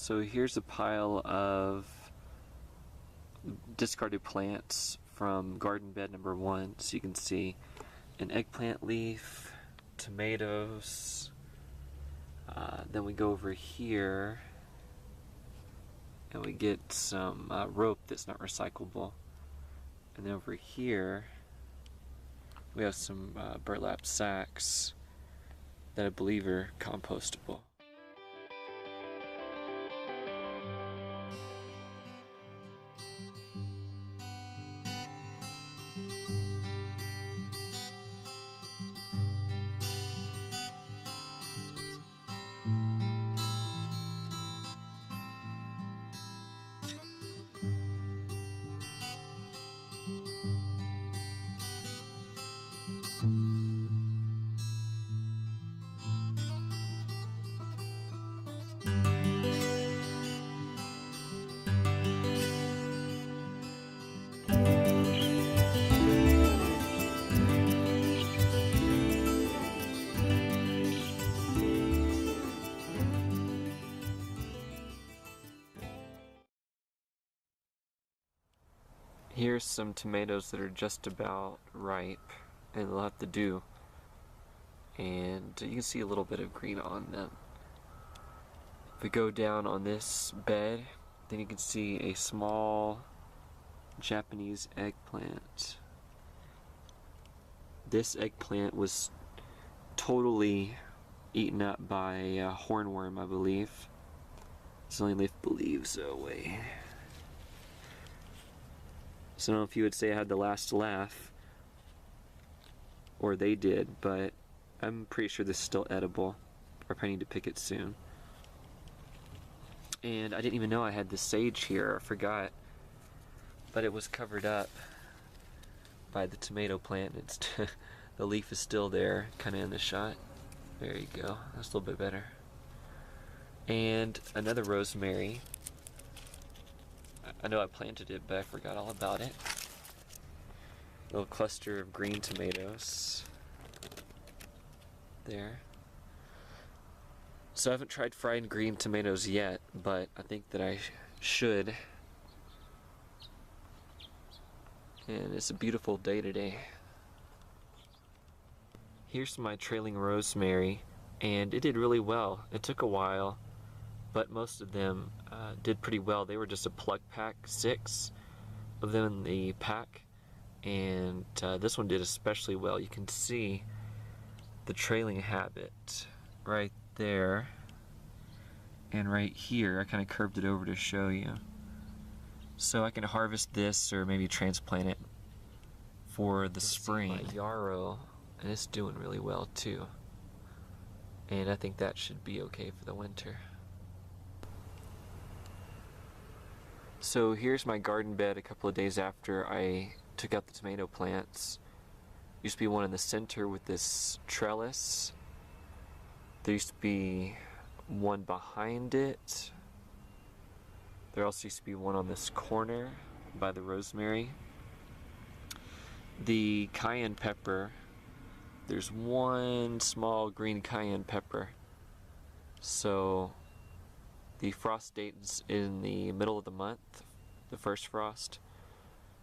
So here's a pile of discarded plants from garden bed number 1. So you can see an eggplant leaf, tomatoes, then we go over here and we get some rope that's not recyclable, and then over here we have some burlap sacks that I believe are compostable. Here's some tomatoes that are just about ripe, and they'll have to do. And you can see a little bit of green on them. If we go down on this bed, then you can see a small Japanese eggplant. This eggplant was totally eaten up by a hornworm, I believe. It's only lift leaves away. So I don't know if you would say I had the last laugh, or they did, but I'm pretty sure this is still edible. I probably need to pick it soon. And I didn't even know I had the sage here, I forgot. But it was covered up by the tomato plant. It's the leaf is still there, kind of in the shot. There you go, that's a little bit better. And another rosemary. I know I planted it, but I forgot all about it. Little cluster of green tomatoes. There. So I haven't tried fried green tomatoes yet, but I think that I should. And it's a beautiful day today. Here's my trailing rosemary, and it did really well. It took a while, but most of them did pretty well. They were just a plug pack, 6 of them in the pack, and this one did especially well. You can see the trailing habit right there, and right here. I kind of curved it over to show you. So I can harvest this or maybe transplant it for the spring. My yarrow, and it's doing really well too. And I think that should be okay for the winter. So here's my garden bed a couple of days after I took out the tomato plants. Used to be one in the center with this trellis. There used to be one behind it. There also used to be one on this corner by the rosemary. The cayenne pepper, there's one small green cayenne pepper. So the frost date is in the middle of the month, the first frost.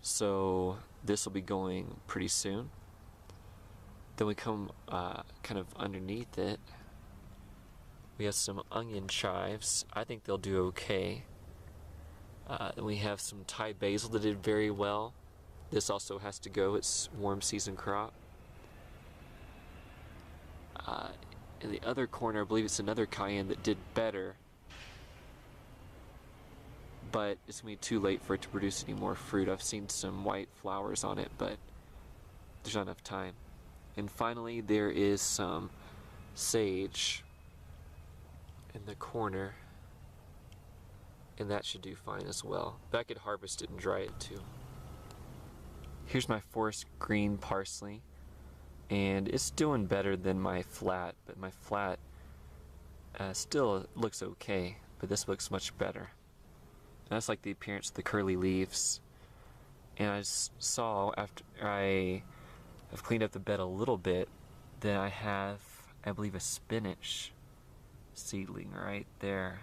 So this will be going pretty soon. Then we come kind of underneath it. We have some onion chives. I think they'll do okay. Then we have some Thai basil that did very well. This also has to go. It's warm season crop. In the other corner, I believe it's another cayenne that did better. But it's going to be too late for it to produce any more fruit. I've seen some white flowers on it, but there's not enough time. And finally, there is some sage in the corner, and that should do fine as well. But I could harvest it and dry it too. Here's my forest green parsley, and it's doing better than my flat, but my flat still looks okay, but this looks much better. And that's like the appearance of the curly leaves. And I saw after I have cleaned up the bed a little bit that I have, I believe, a spinach seedling right there.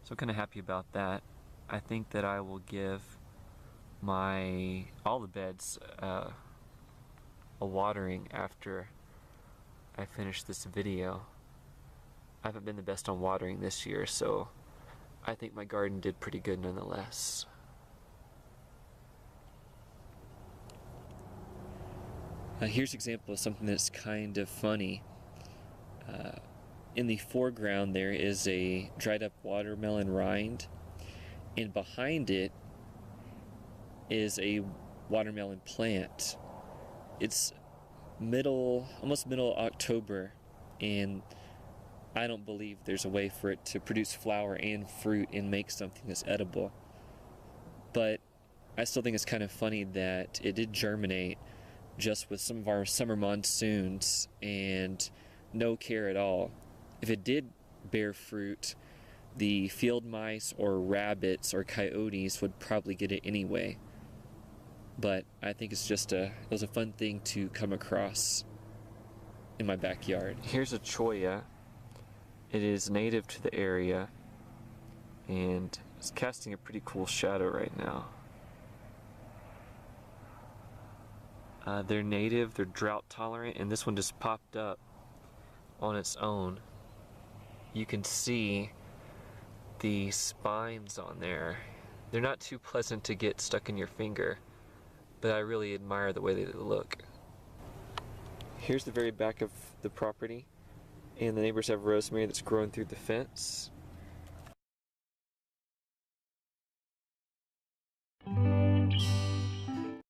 So I'm kind of happy about that. I think that I will give all the beds a watering after I finish this video. I haven't been the best on watering this year, so I think my garden did pretty good nonetheless. Here's an example of something that's kind of funny. In the foreground there is a dried up watermelon rind, and behind it is a watermelon plant. It's almost middle October, and I don't believe there's a way for it to produce flower and fruit and make something that's edible. But I still think it's kind of funny that it did germinate just with some of our summer monsoons and no care at all. If it did bear fruit, the field mice or rabbits or coyotes would probably get it anyway. But I think it's just it was a fun thing to come across in my backyard. Here's a cholla. It is native to the area and it's casting a pretty cool shadow right now. They're native, they're drought tolerant, and this one just popped up on its own. You can see the spines on there. They're not too pleasant to get stuck in your finger, but I really admire the way they look. Here's the very back of the property, and the neighbors have rosemary that's growing through the fence.